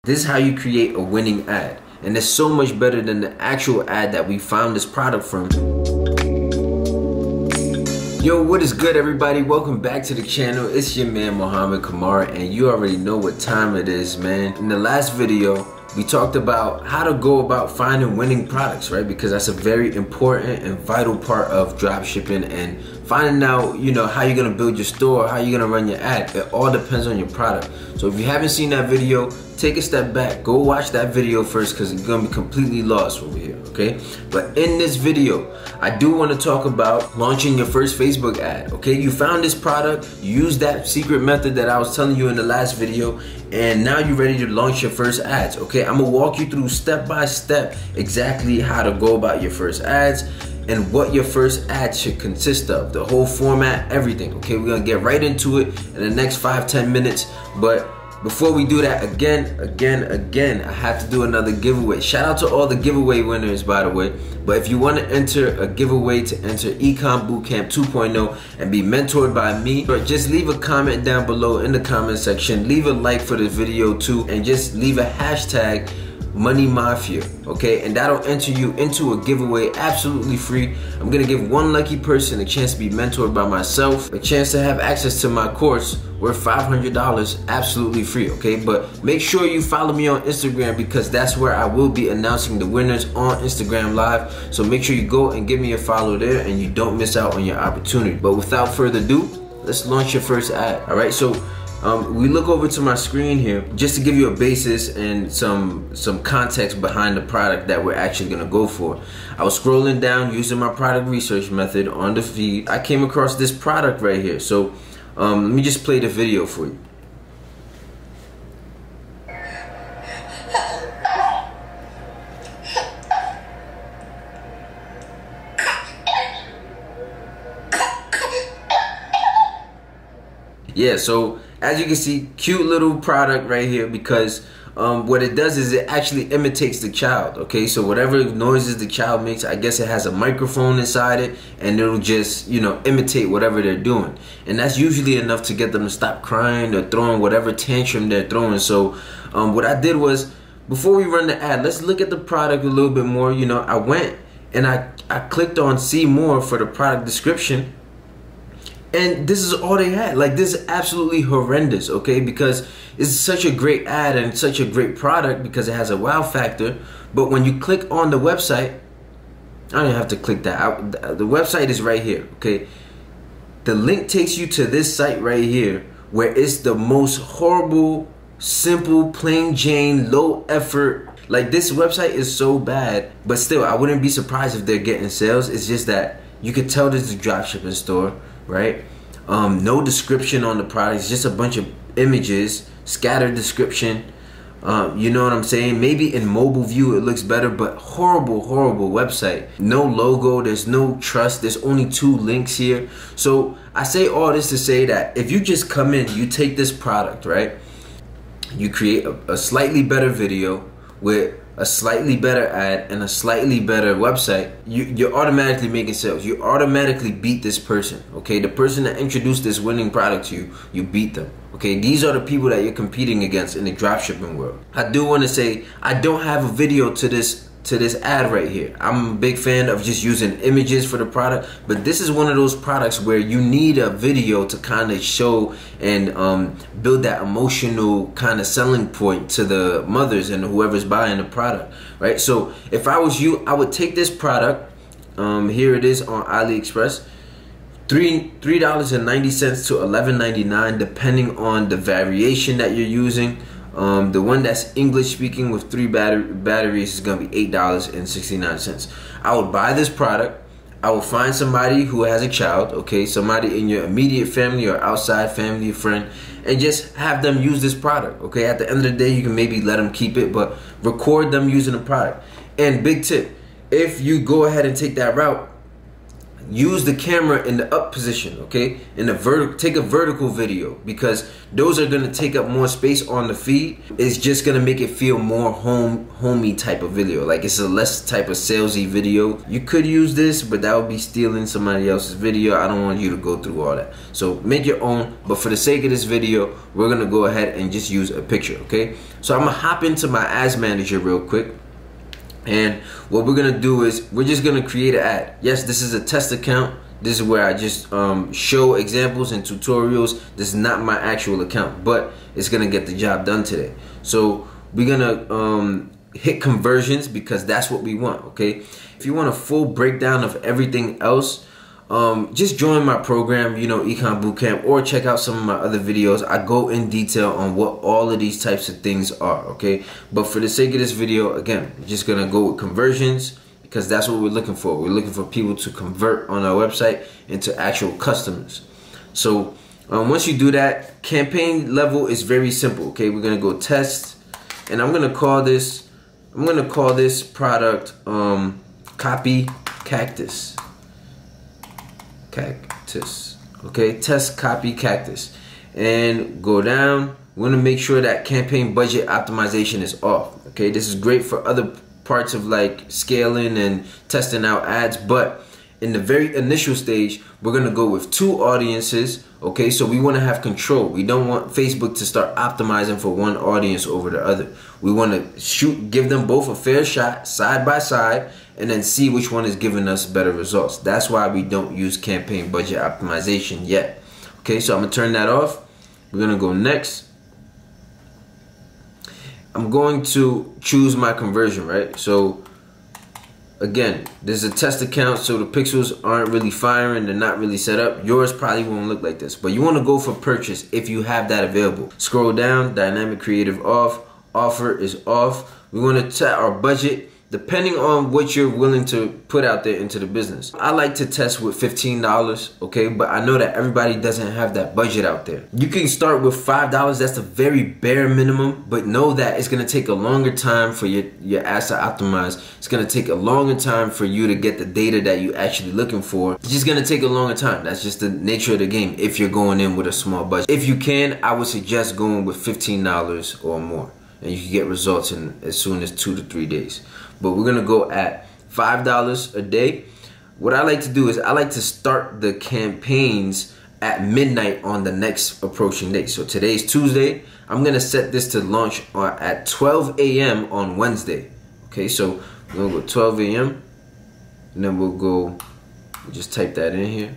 This is how you create a winning ad. And it's so much better than the actual ad that we found this product from. Yo, what is good, everybody? Welcome back to the channel. It's your man Mohamed Camara, and you already know what time it is, man. In the last video, we talked about how to go about finding winning products, right? Because that's a very important and vital part of drop shipping, and finding out, how you're gonna build your store, how you're gonna run your ad. It all depends on your product. So if you haven't seen that video, take a step back, go watch that video first, because you're gonna be completely lost over here, okay? But in this video, I do want to talk about launching your first Facebook ad, okay? You found this product, you used that secret method that I was telling you in the last video, and now you're ready to launch your first ads, okay? I'm gonna walk you through step by step exactly how to go about your first ads and what your first ad should consist of, the whole format, everything, okay? We're gonna get right into it in the next 5-10 minutes, but before we do that, again, I have to do another giveaway. Shout out to all the giveaway winners, by the way. But if you want to enter a giveaway to enter Ecom Bootcamp 2.0 and be mentored by me, just leave a comment down below in the comment section. Leave a like for this video too, and just leave a hashtag Money Mafia, okay? And that'll enter you into a giveaway absolutely free. I'm gonna give one lucky person a chance to be mentored by myself, a chance to have access to my course worth $500 absolutely free, okay? But make sure you follow me on Instagram, because that's where I will be announcing the winners on Instagram Live. So make sure you go and give me a follow there, and you don't miss out on your opportunity. But without further ado, let's launch your first ad. All right, so we look over to my screen here just to give you a basis and some context behind the product that we're actually gonna go for. I was scrolling down using my product research method on the feed. I came across this product right here. So let me just play the video for you. Yeah, so as you can see, cute little product right here, because what it does is it actually imitates the child, okay? So whatever noises the child makes, I guess it has a microphone inside it, and it'll just, imitate whatever they're doing. And that's usually enough to get them to stop crying or throwing whatever tantrum they're throwing. So what I did was, before we run the ad, let's look at the product a little bit more. I went and I clicked on see more for the product description, and this is all they had. Like, this is absolutely horrendous, okay? Because it's such a great ad and such a great product because it has a wow factor. But when you click on the website, I don't even have to click that. The website is right here, okay? The link takes you to this site right here, where it's the most horrible, simple, plain Jane, low effort. Like, this website is so bad, but still, I wouldn't be surprised if they're getting sales. It's just that you could tell this is a dropshipping store, right? No description on the product. It's just a bunch of images, scattered description. You know what I'm saying? Maybe in mobile view it looks better, but horrible website. No logo, there's no trust, there's only 2 links here. So I say all this to say that if you just come in, you take this product, right? You create a slightly better video with a slightly better ad and a slightly better website, you're automatically making sales. You automatically beat this person, okay? The person that introduced this winning product to you, you beat them, okay? These are the people that you're competing against in the dropshipping world. I do want to say, I don't have a video to this ad right here. I'm a big fan of just using images for the product, but this is one of those products where you need a video to kind of show and build that emotional kind of selling point to the mothers and whoever's buying the product, right? So if I was you, I would take this product, here it is on AliExpress, $3.90 to $11.99 depending on the variation that you're using. The one that's English speaking with 3 batteries is gonna be $8.69. I would buy this product. I will find somebody who has a child, okay, somebody in your immediate family or outside family, a friend, and just have them use this product, okay? At the end of the day, you can maybe let them keep it, but record them using the product. And big tip, if you go ahead and take that route, use the camera in the up position, okay? In the take a vertical video, because those are gonna take up more space on the feed. It's just gonna make it feel more homey type of video. Like it's a less type of salesy video. You could use this, but that would be stealing somebody else's video. I don't want you to go through all that. So make your own, but for the sake of this video, we're gonna go ahead and just use a picture, okay? So I'm gonna hop into my ads manager real quick. And what we're gonna do is we're just gonna create an ad. Yes, this is a test account. This is where I just show examples and tutorials. This is not my actual account, but it's gonna get the job done today. So we're gonna hit conversions, because that's what we want, okay? If you want a full breakdown of everything else, just join my program, you know, Econ Bootcamp, or check out some of my other videos. I go in detail on what all of these types of things are, okay? But for the sake of this video, again, we're just gonna go with conversions, because that's what we're looking for. We're looking for people to convert on our website into actual customers. So once you do that, campaign level is very simple, okay? We're gonna go test, and I'm gonna call this product copy cactus. Okay, test copy cactus, and go down. We're gonna make sure that campaign budget optimization is off. Okay, this is great for other parts of like scaling and testing out ads, but in the very initial stage, we're gonna go with 2 audiences. Okay, so we want to have control. We don't want Facebook to start optimizing for one audience over the other. We want to give them both a fair shot side by side, and then see which one is giving us better results. That's why we don't use campaign budget optimization yet. Okay, so I'm gonna turn that off. We're gonna go next. I'm going to choose my conversion, right? So again, this is a test account, so the pixels aren't really firing. They're not really set up. Yours probably won't look like this, but you want to go for purchase if you have that available. Scroll down, dynamic creative off, offer is off. We want to set our budget depending on what you're willing to put out there into the business. I like to test with $15, okay? But I know that everybody doesn't have that budget out there. You can start with $5, that's the very bare minimum, but know that it's gonna take a longer time for your ads to optimize. It's gonna take a longer time for you to get the data that you're actually looking for. It's just gonna take a longer time. That's just the nature of the game if you're going in with a small budget. If you can, I would suggest going with $15 or more, and you can get results in as soon as 2 to 3 days. But we're gonna go at $5 a day. What I like to do is I like to start the campaigns at midnight on the next approaching day. So today's Tuesday. I'm gonna set this to launch at 12 a.m. on Wednesday. Okay, so we're gonna go 12 a.m. and then we'll just type that in here.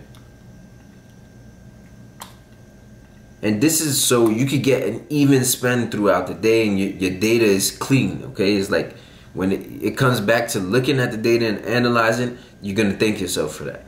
And this is so you could get an even spend throughout the day, and your data is clean, okay? It's like when it comes back to looking at the data and analyzing, you're gonna thank yourself for that.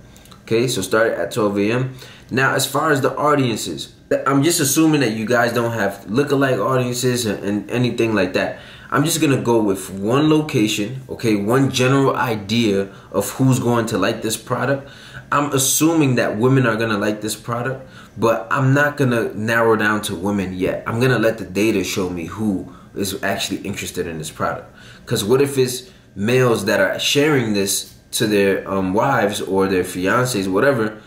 Okay, so start it at 12 a.m. Now, as far as the audiences, I'm just assuming that you guys don't have lookalike audiences and anything like that. I'm just gonna go with one location, okay, one general idea of who's going to like this product. I'm assuming that women are gonna like this product, but I'm not gonna narrow down to women yet. I'm gonna let the data show me who is actually interested in this product. Because what if it's males that are sharing this to their wives or their fiancés, whatever,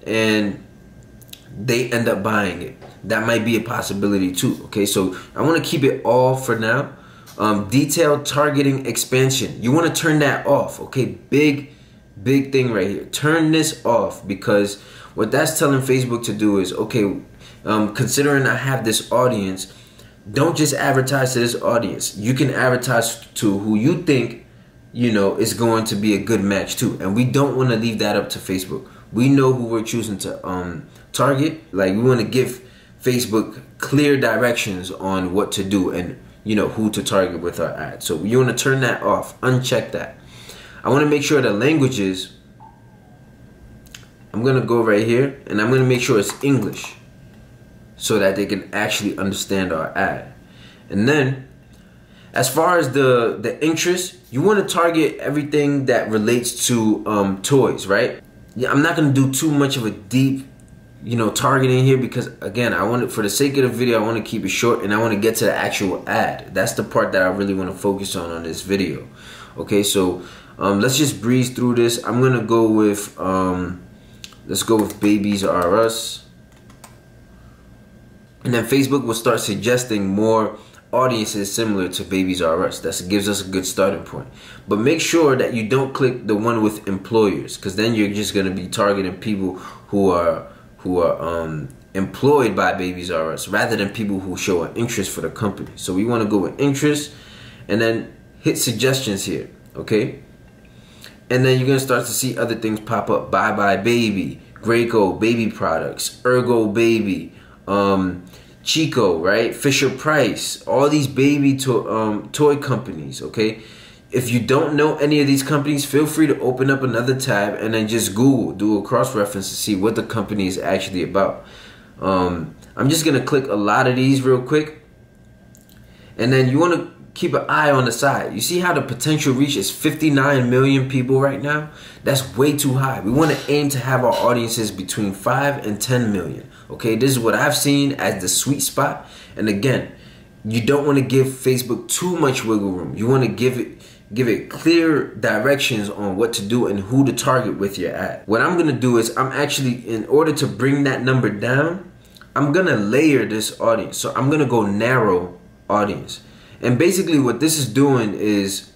and they end up buying it? That might be a possibility too. Okay, so I want to keep it all for now. Detailed targeting expansion, you want to turn that off. Okay, big thing right here. Turn this off, because what that's telling Facebook to do is, okay, considering I have this audience, don't just advertise to this audience. You can advertise to who you think, you know, is going to be a good match too. And we don't want to leave that up to Facebook. We know who we're choosing to target. Like, we want to give Facebook clear directions on what to do and, you know, who to target with our ads. So you want to turn that off, uncheck that. I want to make sure the languages, I'm going to go right here and I'm going to make sure it's English, so that they can actually understand our ad. And then, as far as the interest, you want to target everything that relates to toys, right? Yeah, I'm not gonna do too much of a deep, you know, targeting here, because again, I want it, for the sake of the video, I want to keep it short and I want to get to the actual ad. That's the part that I really want to focus on this video. Okay, so let's just breeze through this. I'm gonna go with Let's go with Babies R Us. And then Facebook will start suggesting more audiences similar to Babies R Us. That gives us a good starting point. But make sure that you don't click the one with employers, because then you're just going to be targeting people who are employed by Babies R Us rather than people who show an interest for the company. So we want to go with interest and then hit suggestions here, okay? And then you're going to start to see other things pop up. Bye Bye Baby, Graco Baby Products, Ergo Baby, Chico, right? Fisher Price, all these baby toy companies, okay? If you don't know any of these companies, feel free to open up another tab and then just Google, do a cross-reference to see what the company is actually about. I'm just going to click a lot of these real quick. And then you want to keep an eye on the side. You see how the potential reach is 59 million people right now? That's way too high. We want to aim to have our audiences between 5 and 10 million. Okay, this is what I've seen as the sweet spot. And again, you don't want to give Facebook too much wiggle room. You want to give it clear directions on what to do and who to target with your ad. What I'm going to do is I'm actually, in order to bring that number down, I'm going to layer this audience. So I'm going to go narrow audience. And basically what this is doing is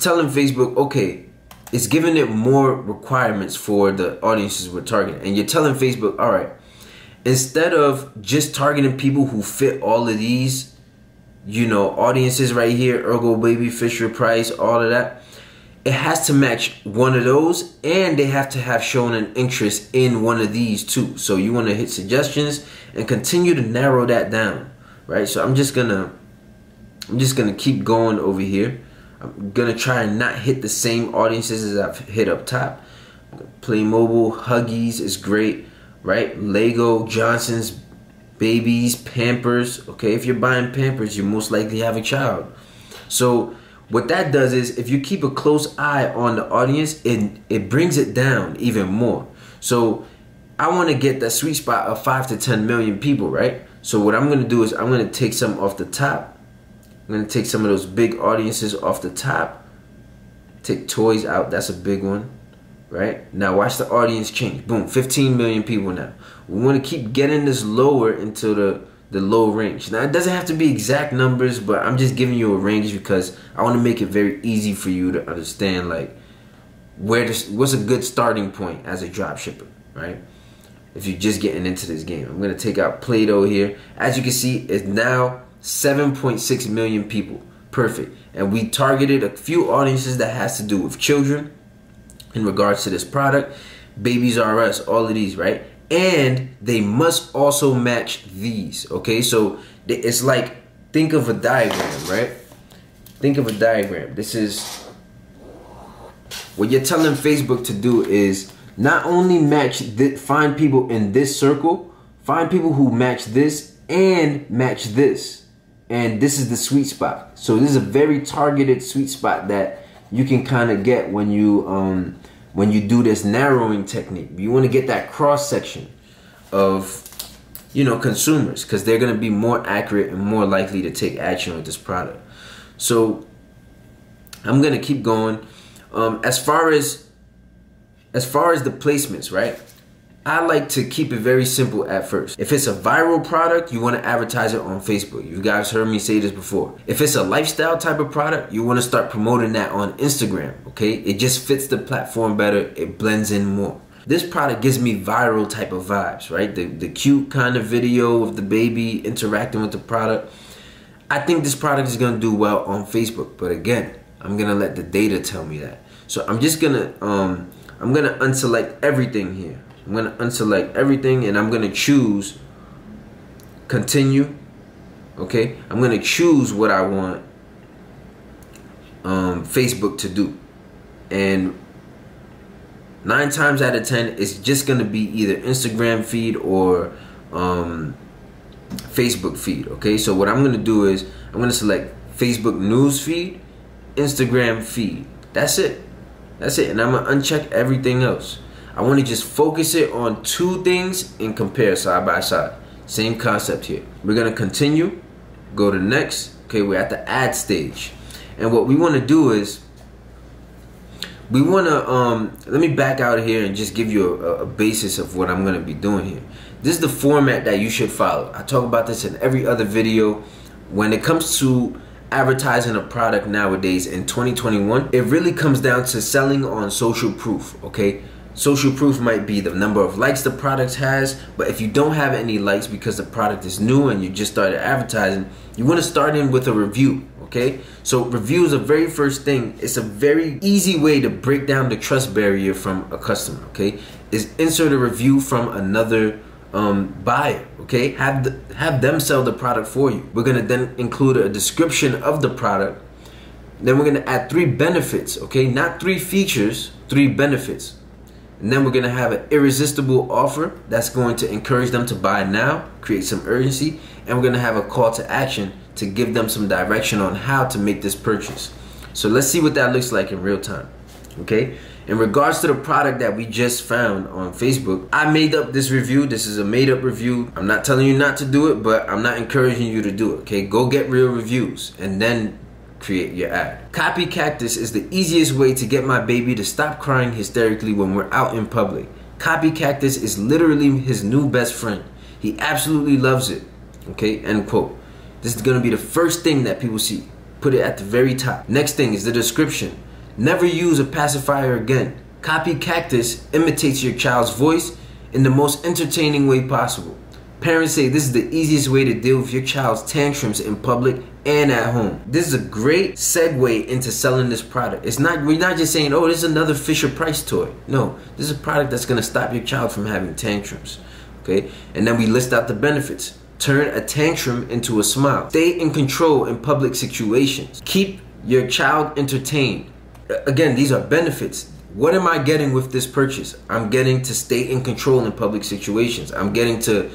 telling Facebook, okay, it's giving it more requirements for the audiences we're targeting. And you're telling Facebook, all right, instead of just targeting people who fit all of these, you know, audiences right here, Ergo Baby, Fisher Price, all of that, it has to match one of those, and they have to have shown an interest in one of these too. So you want to hit suggestions and continue to narrow that down. Right, so I'm just gonna keep going over here. I'm gonna try and not hit the same audiences as I've hit up top. Playmobil, Huggies is great, right? Lego, Johnson's, Babies, Pampers. Okay, if you're buying Pampers, you most likely have a child. So what that does is, if you keep a close eye on the audience, it brings it down even more. So I want to get that sweet spot of 5 to 10 million people, right? So what I'm going to do is I'm going to take some off the top. I'm going to take some of those big audiences off the top. Take toys out. That's a big one, right? Now watch the audience change. Boom, 15 million people now. We want to keep getting this lower into the low range. Now it doesn't have to be exact numbers, but I'm just giving you a range because I want to make it very easy for you to understand, like, what's a good starting point as a dropshipper, right? If you're just getting into this game. I'm going to take out Play-Doh here. As you can see, it's now 7.6 million people. Perfect. And we targeted a few audiences that has to do with children in regards to this product. Babies R Us, all of these, right? And they must also match these, okay? So it's like, think of a diagram, right? Think of a diagram. This is what you're telling Facebook to do is not only find people in this circle, find people who match this and match this. And this is the sweet spot. So this is a very targeted sweet spot that you can kind of get when you do this narrowing technique. You want to get that cross section of, you know, consumers, because they're going to be more accurate and more likely to take action with this product. So I'm going to keep going. As far as the placements, right? I like to keep it very simple at first. If it's a viral product, you want to advertise it on Facebook. You guys heard me say this before. If it's a lifestyle type of product, you want to start promoting that on Instagram, okay? It just fits the platform better. It blends in more. This product gives me viral type of vibes, right? The cute kind of video of the baby interacting with the product. I think this product is going to do well on Facebook. But again, I'm going to let the data tell me that. So I'm just going to... I'm going to unselect everything here. I'm going to unselect everything and I'm going to choose continue. Okay. I'm going to choose what I want Facebook to do. And 9 times out of 10, it's just going to be either Instagram feed or Facebook feed. Okay. So what I'm going to do is I'm going to select Facebook news feed, Instagram feed. That's it. That's it. And I'm going to uncheck everything else. I want to just focus it on 2 things and compare side by side. Same concept here. We're going to continue. Go to next. Okay, we're at the ad stage. And what we want to do is we want to, let me back out here and just give you a basis of what I'm going to be doing here. This is the format that you should follow. I talk about this in every other video. When it comes to advertising a product nowadays in 2021, it really comes down to selling on social proof, okay? Social proof might be the number of likes the product has, but if you don't have any likes because the product is new and you just started advertising, you want to start in with a review, okay? So review is the very first thing. It's a very easy way to break down the trust barrier from a customer, okay? Is insert a review from another buyer, okay? Have them sell the product for you. We're gonna then include a description of the product. Then we're gonna add 3 benefits, okay? Not 3 features, 3 benefits. And then we're gonna have an irresistible offer that's going to encourage them to buy now, create some urgency, and we're gonna have a call to action to give them some direction on how to make this purchase. So let's see what that looks like in real time, okay? In regards to the product that we just found on Facebook, I made up this review. This is a made up review. I'm not telling you not to do it, but I'm not encouraging you to do it, okay? Go get real reviews and then create your ad. Copy Cactus is the easiest way to get my baby to stop crying hysterically when we're out in public. Copy Cactus is literally his new best friend. He absolutely loves it, okay? End quote. This is gonna be the first thing that people see. Put it at the very top. Next thing is the description. Never use a pacifier again. Copy Cactus imitates your child's voice in the most entertaining way possible. Parents say this is the easiest way to deal with your child's tantrums in public and at home. This is a great segue into selling this product. We're not just saying, oh, this is another Fisher Price toy. No, this is a product that's gonna stop your child from having tantrums, okay? And then we list out the benefits. Turn a tantrum into a smile. Stay in control in public situations. Keep your child entertained. Again, these are benefits. What am I getting with this purchase? I'm getting to stay in control in public situations. I'm getting to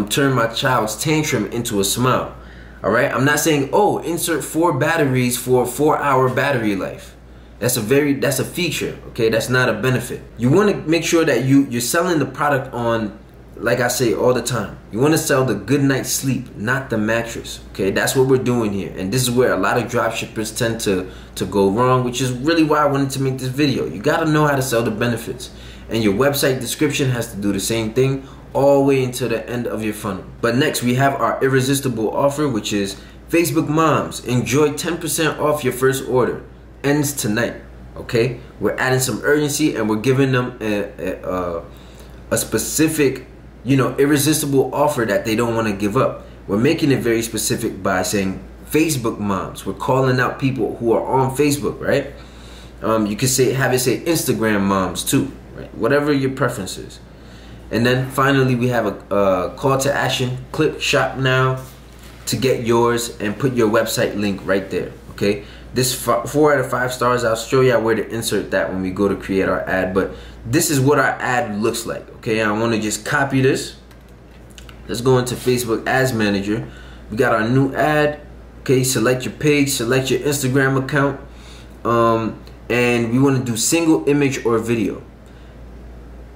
turn my child's tantrum into a smile. All right, I'm not saying, oh, insert 4 batteries for a 4-hour battery life. That's a feature, okay? That's not a benefit. You want to make sure that you're selling the product on, like I say all the time, you want to sell the good night's sleep, not the mattress, okay? That's what we're doing here. And this is where a lot of dropshippers tend to go wrong, which is really why I wanted to make this video. You got to know how to sell the benefits. And your website description has to do the same thing all the way into the end of your funnel. But next, we have our irresistible offer, which is Facebook Moms. Enjoy 10% off your first order. Ends tonight, okay? We're adding some urgency and we're giving them a specific, irresistible offer that they don't want to give up. We're making it very specific by saying Facebook Moms. We're calling out people who are on Facebook, right? You could have it say Instagram Moms too, right? Whatever your preference is. And then finally, we have a call to action. Click shop now to get yours and put your website link right there, okay? This 4 out of 5 stars. I'll show you where to insert that when we go to create our ad, but this is what our ad looks like, okay? I want to just copy this. Let's go into Facebook Ads Manager. We got our new ad, okay? Select your page, select your Instagram account, and we want to do single image or video.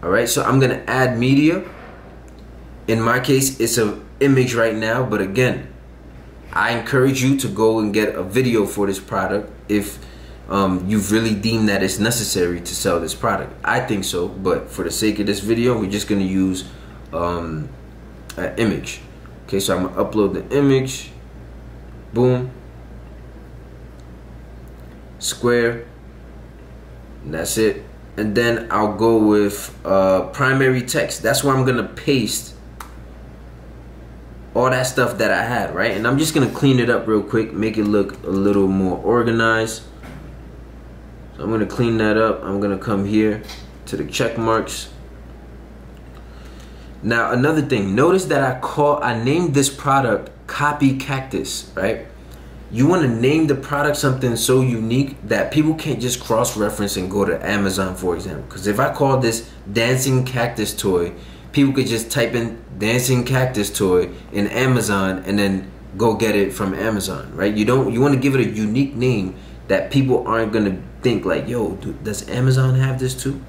All right, so I'm gonna add media. In my case, it's an image right now, but again, I encourage you to go and get a video for this product if you've really deemed that it's necessary to sell this product. I think so, but for the sake of this video, we're just gonna use an image. Okay, so I'm gonna upload the image. Boom. Square. And that's it. And then I'll go with primary text. That's where I'm gonna paste all that stuff that I had, right? And I'm just gonna clean it up real quick, make it look a little more organized. So I'm gonna clean that up. I'm gonna come here to the check marks. Now another thing, notice that I named this product Copy Cactus, right? You want to name the product something so unique that people can't just cross-reference and go to Amazon, for example. Because if I call this Dancing Cactus Toy, people could just type in Dancing Cactus Toy in Amazon and then go get it from Amazon, right? You want to give it a unique name that people aren't going to think like, yo, does Amazon have this too?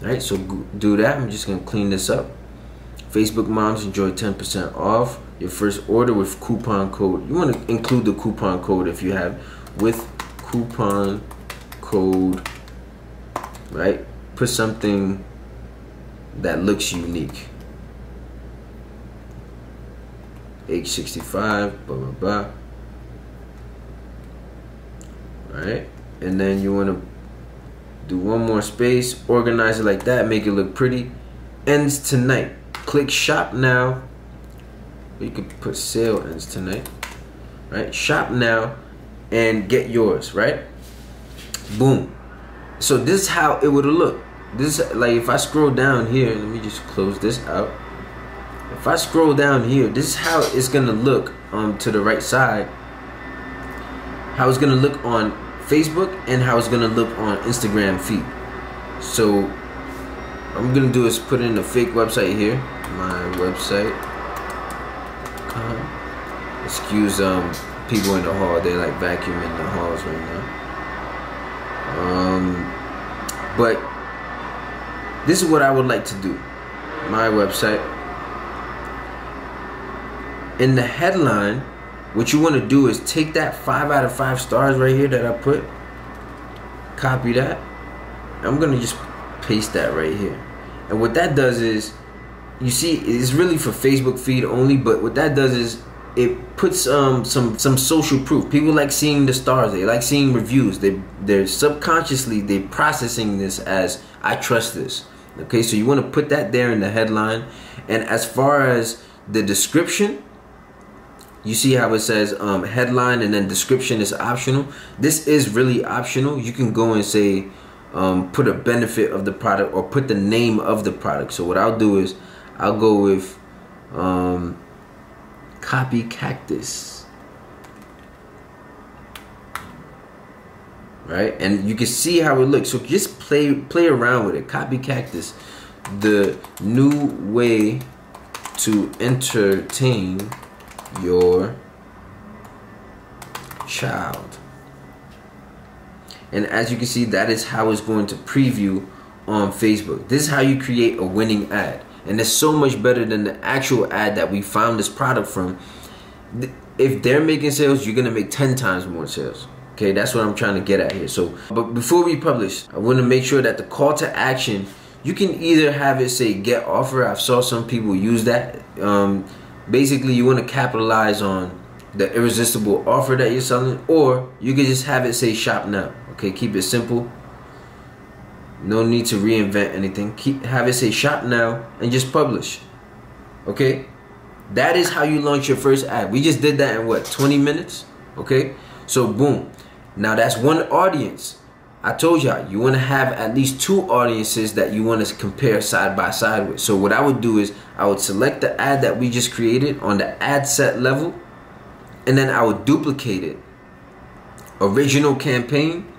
All right, so do that. I'm just going to clean this up. Facebook Moms, enjoy 10% off your first order with coupon code. You want to include the coupon code if you have, with coupon code right? Put something that looks unique. H65, blah blah blah. Right, and then you want to do one more space, organize it like that, make it look pretty. Ends tonight. Click shop now. You could put sale ends tonight. Right, shop now and get yours. Right, boom. So this is how it would look. This is like, if I scroll down here, let me just close this out. If I scroll down here, this is how it's gonna look to the right side. How it's gonna look on Facebook and how it's gonna look on Instagram feed. So I'm gonna do is put in a fake website here, my website. Excuse people in the hall, they're like vacuuming the halls right now. But this is what I would like to do. My website. In the headline, what you want to do is take that 5 out of 5 stars right here that I put, copy that. I'm gonna just paste that right here. And what that does is, you see, it's really for Facebook feed only, but what that does is it puts some social proof. People like seeing the stars, they like seeing reviews. They're subconsciously they processing this as, I trust this. Okay, so you want to put that there in the headline. And as far as the description, you see how it says headline and then description is optional. This is really optional. You can go and say put a benefit of the product or put the name of the product. So what I'll do is I'll go with copy cactus, right? And you can see how it looks. So just play around with it. Copy cactus, the new way to entertain your child. And as you can see, that is how it's going to preview on Facebook. This is how you create a winning ad. And it's so much better than the actual ad that we found this product from. If they're making sales, you're gonna make 10 times more sales. Okay, that's what I'm trying to get at here. So, but before we publish, I want to make sure that the call to action, you can either have it say get offer. I've saw some people use that. Basically, you want to capitalize on the irresistible offer that you're selling, or you can just have it say shop now. Okay, keep it simple. No need to reinvent anything. Have it say shop now and just publish. Okay, that is how you launch your first ad. We just did that in what, 20 minutes? Okay, so boom. Now that's one audience. I told y'all, you want to have at least 2 audiences that you want to compare side by side with. So what I would do is I would select the ad that we just created on the ad set level, and then I would duplicate it. Original campaign.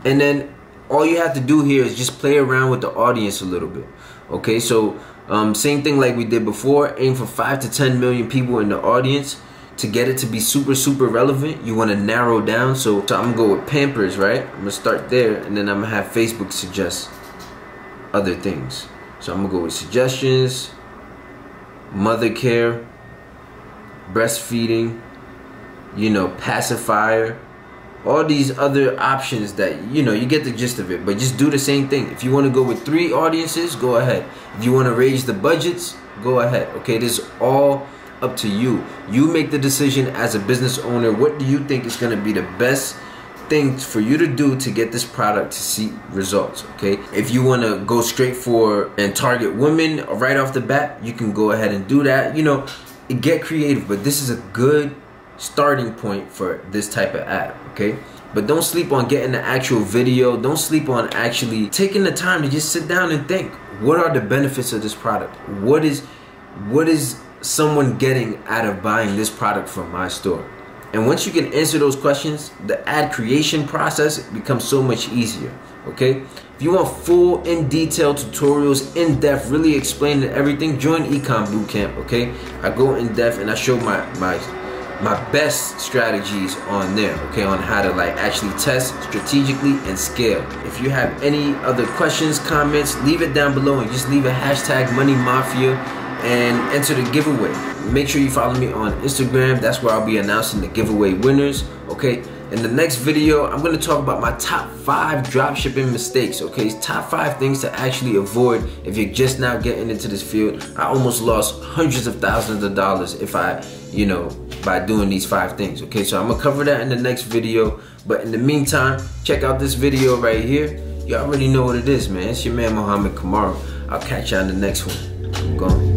And then all you have to do here is just play around with the audience a little bit. Okay, so same thing like we did before. Aim for 5 to 10 million people in the audience. To get it to be super relevant, you want to narrow down. So I'm gonna go with Pampers, right? I'm gonna start there, and then I'm gonna have Facebook suggest other things. So I'm gonna go with suggestions, mother care, breastfeeding, you know, pacifier, all these other options that, you know, you get the gist of it. But just do the same thing. If you want to go with 3 audiences, go ahead. If you want to raise the budgets, go ahead. Okay, this is all up to you. You make the decision as a business owner. What do you think is going to be the best thing for you to do to get this product to see results? Okay, if you want to go straight for and target women right off the bat, you can go ahead and do that. You know, get creative, but this is a good starting point for this type of ad. Okay, but don't sleep on getting the actual video. Don't sleep on actually taking the time to just sit down and think, what are the benefits of this product? What is someone getting out of buying this product from my store? And once you can answer those questions, the ad creation process becomes so much easier. Okay, if you want full in detail tutorials, in depth, really explaining everything, join Ecom Bootcamp. Okay, I go in depth and I show my best strategies on there. Okay, on how to like actually test strategically and scale. If you have any other questions, comments, leave it down below and just leave a hashtag Money Mafia and enter the giveaway. Make sure you follow me on Instagram. That's where I'll be announcing the giveaway winners. Okay, In the next video, I'm gonna talk about my top 5 dropshipping mistakes, okay? Top 5 things to actually avoid if you're just now getting into this field. I almost lost hundreds of thousands of dollars if I, by doing these 5 things, okay? So I'm gonna cover that in the next video. But in the meantime, check out this video right here. You already know what it is, man. It's your man, Mohamed Camara. I'll catch you on the next one. I'm gone.